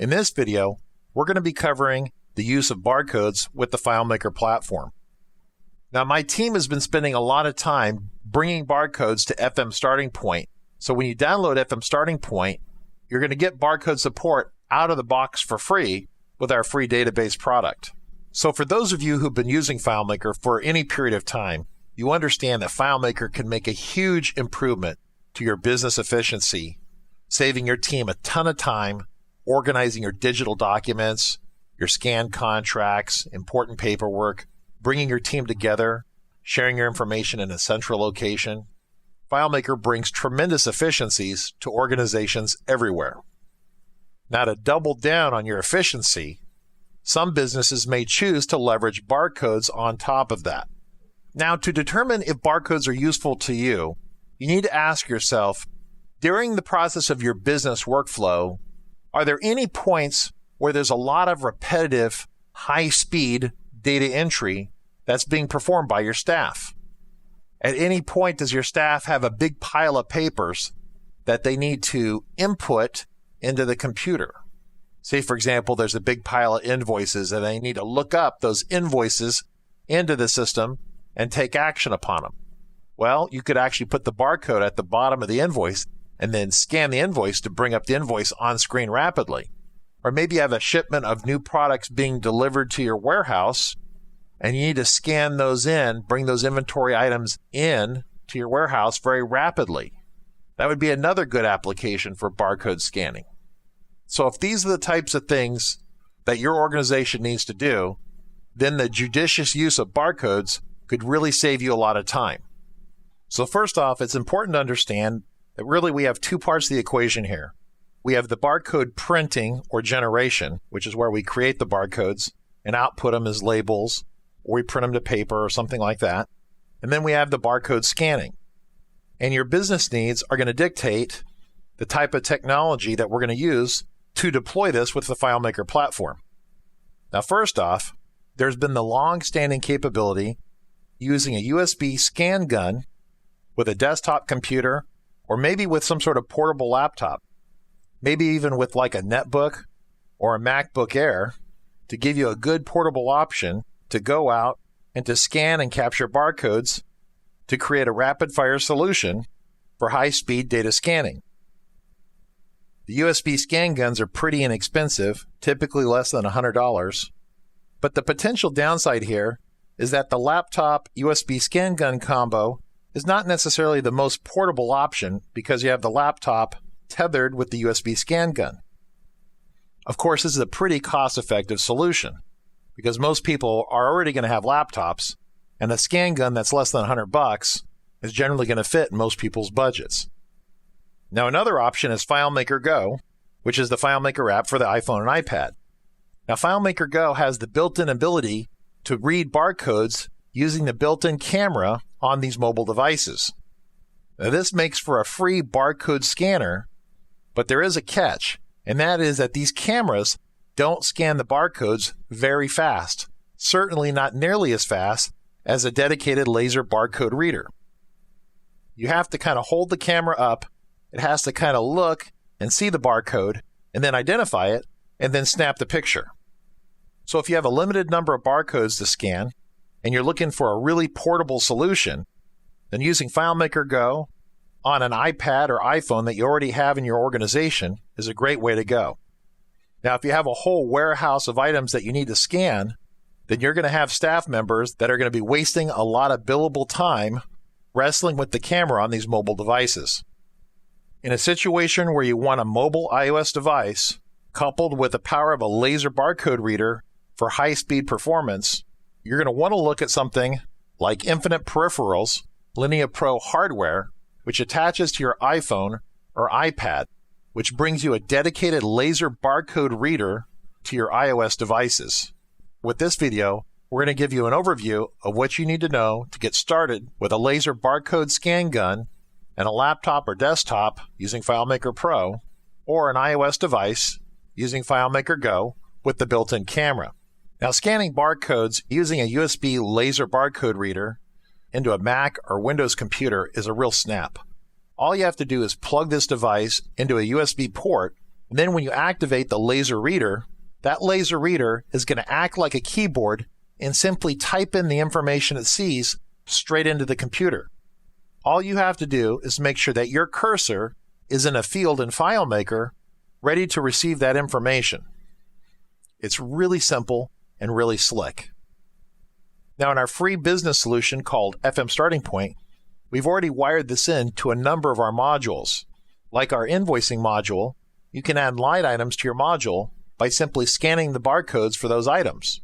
In this video, we're going to be covering the use of barcodes with the FileMaker platform. Now, my team has been spending a lot of time bringing barcodes to FM Starting Point. So when you download FM Starting Point, you're going to get barcode support out of the box for free with our free database product. So for those of you who've been using FileMaker for any period of time, you understand that FileMaker can make a huge improvement to your business efficiency, saving your team a ton of time, organizing your digital documents, your scanned contracts, important paperwork, bringing your team together, sharing your information in a central location. FileMaker brings tremendous efficiencies to organizations everywhere. Now, to double down on your efficiency, some businesses may choose to leverage barcodes on top of that. Now, to determine if barcodes are useful to you, you need to ask yourself, during the process of your business workflow, are there any points where there's a lot of repetitive, high-speed data entry that's being performed by your staff? At any point, does your staff have a big pile of papers that they need to input into the computer? Say, for example, there's a big pile of invoices and they need to look up those invoices into the system and take action upon them. Well, you could actually put the barcode at the bottom of the invoice and then scan the invoice to bring up the invoice on screen rapidly. Or maybe you have a shipment of new products being delivered to your warehouse and you need to scan those in, bring those inventory items in to your warehouse very rapidly. That would be another good application for barcode scanning. So if these are the types of things that your organization needs to do, then the judicious use of barcodes could really save you a lot of time. So first off, it's important to understand that really we have two parts of the equation here. We have the barcode printing or generation, which is where we create the barcodes and output them as labels, or we print them to paper or something like that. And then we have the barcode scanning. And your business needs are going to dictate the type of technology that we're going to use to deploy this with the FileMaker platform. Now, first off, there's been the long-standing capability using a USB scan gun with a desktop computer, or maybe with some sort of portable laptop, maybe even with like a netbook or a MacBook Air, to give you a good portable option to go out and to scan and capture barcodes to create a rapid-fire solution for high-speed data scanning. The USB scan guns are pretty inexpensive, typically less than $100, but the potential downside here is that the laptop USB scan gun combo is not necessarily the most portable option because you have the laptop tethered with the USB scan gun. Of course, this is a pretty cost-effective solution because most people are already going to have laptops, and a scan gun that's less than $100 is generally going to fit in most people's budgets. Now, another option is FileMaker Go, which is the FileMaker app for the iPhone and iPad. Now, FileMaker Go has the built-in ability to read barcodes using the built-in camera on these mobile devices. Now, this makes for a free barcode scanner, but there is a catch, and that is that these cameras don't scan the barcodes very fast, certainly not nearly as fast as a dedicated laser barcode reader. You have to kind of hold the camera up. It has to kind of look and see the barcode and then identify it and then snap the picture. So if you have a limited number of barcodes to scan and you're looking for a really portable solution, then using FileMaker Go on an iPad or iPhone that you already have in your organization is a great way to go. Now, if you have a whole warehouse of items that you need to scan, then you're going to have staff members that are going to be wasting a lot of billable time wrestling with the camera on these mobile devices. In a situation where you want a mobile iOS device coupled with the power of a laser barcode reader for high-speed performance, you're going to want to look at something like Infinite Peripherals Linea Pro hardware, which attaches to your iPhone or iPad, which brings you a dedicated laser barcode reader to your iOS devices. With this video, we're going to give you an overview of what you need to know to get started with a laser barcode scan gun and a laptop or desktop using FileMaker Pro, or an iOS device using FileMaker Go with the built-in camera. Now, scanning barcodes using a USB laser barcode reader into a Mac or Windows computer is a real snap. All you have to do is plug this device into a USB port And then when you activate the laser reader, that laser reader is going to act like a keyboard and simply type in the information it sees straight into the computer. All you have to do is make sure that your cursor is in a field in FileMaker ready to receive that information. It's really simple and really slick. Now, in our free business solution called FM Starting Point, we've already wired this in to a number of our modules. Like our invoicing module, you can add line items to your module by simply scanning the barcodes for those items.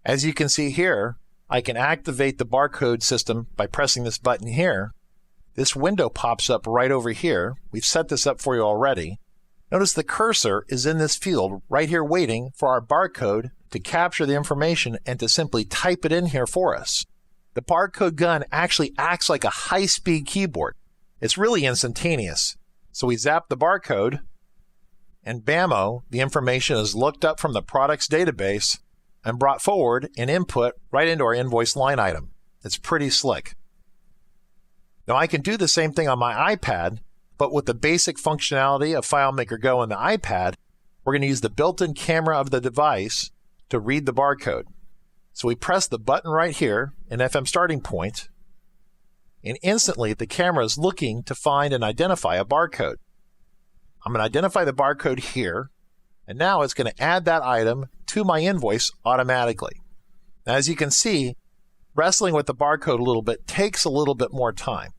As you can see here, I can activate the barcode system by pressing this button here. This window pops up right over here. We've set this up for you already. Notice the cursor is in this field right here waiting for our barcode to capture the information and to simply type it in here for us. The barcode gun actually acts like a high-speed keyboard. It's really instantaneous. So we zap the barcode, and bammo, the information is looked up from the products database and brought forward and input right into our invoice line item. It's pretty slick. Now I can do the same thing on my iPad, but with the basic functionality of FileMaker Go on the iPad, we're going to use the built-in camera of the device to read the barcode. So we press the button right here in FM Starting Point, and instantly the camera is looking to find and identify a barcode. I'm going to identify the barcode here, and now it's going to add that item to my invoice automatically. Now, as you can see, wrestling with the barcode a little bit takes a little bit more time.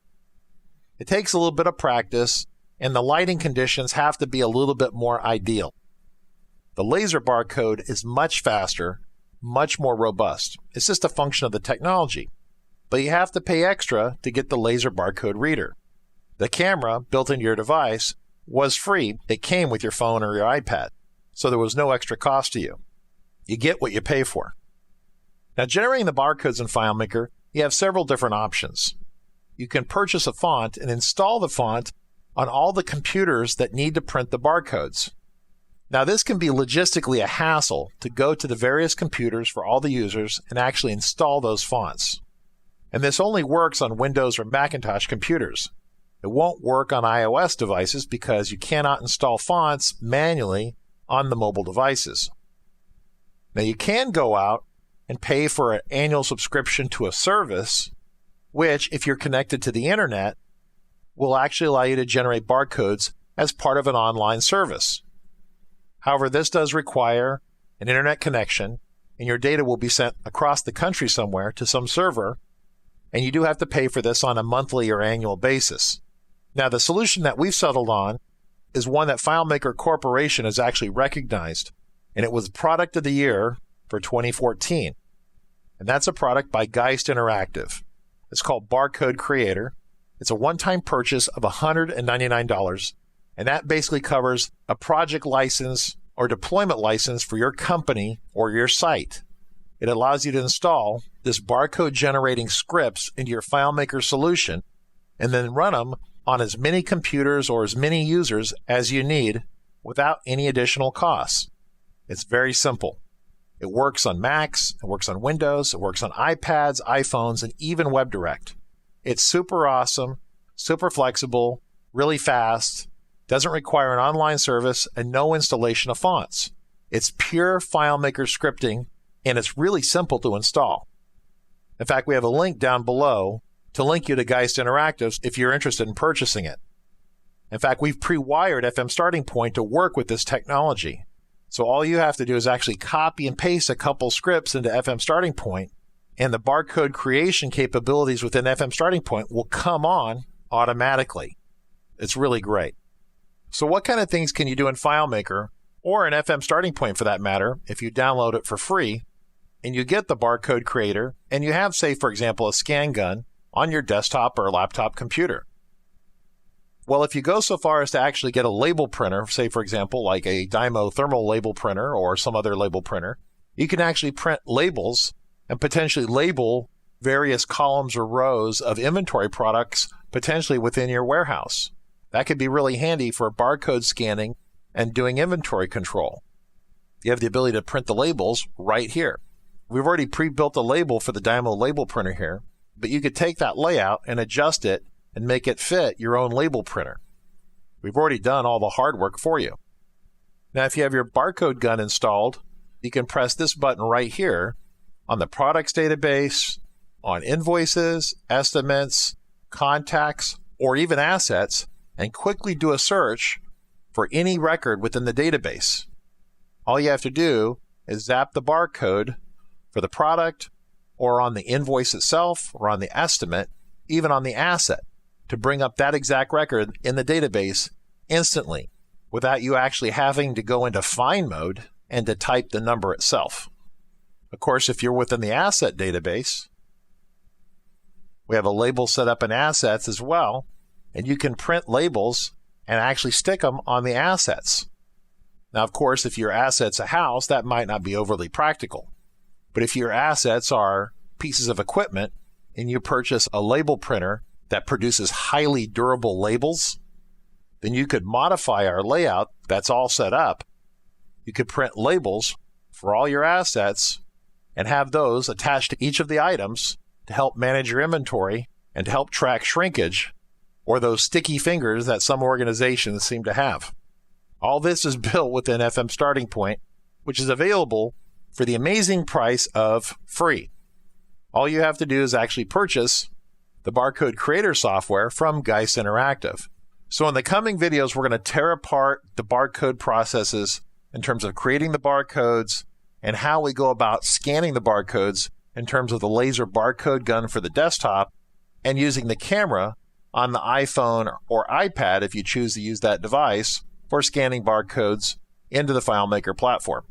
It takes a little bit of practice, and the lighting conditions have to be a little bit more ideal. The laser barcode is much faster, much more robust. It's just a function of the technology. But you have to pay extra to get the laser barcode reader. The camera built into your device was free. It came with your phone or your iPad, so there was no extra cost to you. You get what you pay for. Now, generating the barcodes in FileMaker, you have several different options. You can purchase a font and install the font on all the computers that need to print the barcodes. Now, this can be logistically a hassle to go to the various computers for all the users and actually install those fonts. And this only works on Windows or Macintosh computers. It won't work on iOS devices because you cannot install fonts manually on the mobile devices. Now, you can go out and pay for an annual subscription to a service, which, if you're connected to the internet, will actually allow you to generate barcodes as part of an online service. However, this does require an internet connection, and your data will be sent across the country somewhere to some server, and you do have to pay for this on a monthly or annual basis. Now, the solution that we've settled on is one that FileMaker Corporation has actually recognized, and it was Product of the Year for 2014. And that's a product by Geist Interactive. It's called Barcode Creator. It's a one-time purchase of $199, and that basically covers a project license or deployment license for your company or your site. It allows you to install this barcode generating scripts into your FileMaker solution and then run them on as many computers or as many users as you need without any additional costs. It's very simple. It works on Macs, it works on Windows, it works on iPads, iPhones, and even WebDirect. It's super awesome, super flexible, really fast, doesn't require an online service, and no installation of fonts. It's pure FileMaker scripting, and it's really simple to install. In fact, we have a link down below to link you to Geist Interactive if you're interested in purchasing it. In fact, we've pre-wired FM Starting Point to work with this technology. So all you have to do is actually copy and paste a couple scripts into FM Starting Point, and the barcode creation capabilities within FM Starting Point will come on automatically. It's really great. So what kind of things can you do in FileMaker, or in FM Starting Point for that matter, if you download it for free, and you get the Barcode Creator, and you have, say, for example, a scan gun on your desktop or laptop computer? Well, if you go so far as to actually get a label printer, say, for example, like a Dymo thermal label printer or some other label printer, you can actually print labels and potentially label various columns or rows of inventory products potentially within your warehouse. That could be really handy for barcode scanning and doing inventory control. You have the ability to print the labels right here. We've already pre-built a label for the Dymo label printer here, but you could take that layout and adjust it and make it fit your own label printer. We've already done all the hard work for you. Now, if you have your barcode gun installed, you can press this button right here on the products database, on invoices, estimates, contacts, or even assets, and quickly do a search for any record within the database. All you have to do is zap the barcode for the product, or on the invoice itself, or on the estimate, even on the asset, to bring up that exact record in the database instantly, without you actually having to go into find mode and to type the number itself. Of course, if you're within the asset database, we have a label set up in assets as well, and you can print labels and actually stick them on the assets. Now, of course, if your asset's a house, that might not be overly practical. But if your assets are pieces of equipment and you purchase a label printer that produces highly durable labels, then you could modify our layout that's all set up. You could print labels for all your assets and have those attached to each of the items to help manage your inventory and to help track shrinkage or those sticky fingers that some organizations seem to have. All this is built within FM Starting Point, which is available for the amazing price of free. All you have to do is actually purchase the Barcode Creator software from Geist Interactive. So in the coming videos, we're going to tear apart the barcode processes in terms of creating the barcodes and how we go about scanning the barcodes in terms of the laser barcode gun for the desktop and using the camera on the iPhone or iPad if you choose to use that device for scanning barcodes into the FileMaker platform.